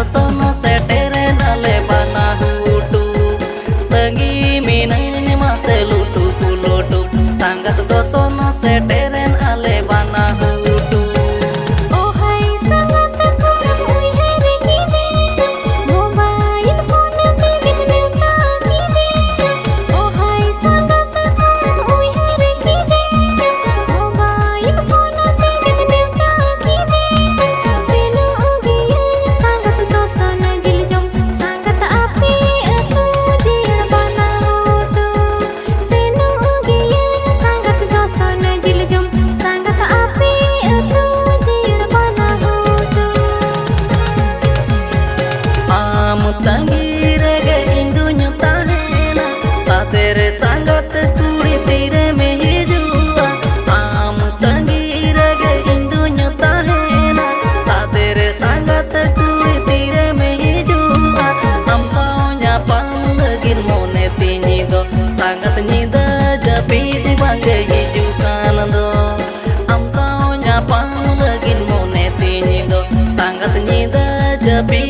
sono seteren ale bana hutu tengi minang mase lutu pulutu sangat to sono seteren ale bana hutu oh hai sangat kurang ui hari kini mobile phone tigin milta kini oh hai sangat kurang ui hari kini mobile phone tigin milta kini sino ugianya sangat to sono jiljom sangat api atu jil bana hutu sino ugianya sangat to sono jiljom sangat api atu jil bana hutu am tangi rege indunya tahena satere sangat kuri tire me hijua am tangi rege indunya tahena satere sangat kuri tire me hijua am saunya pang legin mone tini do sangat nyida japi di bangge hijukan do am saunya pang legin mone tini do sangat nyida japi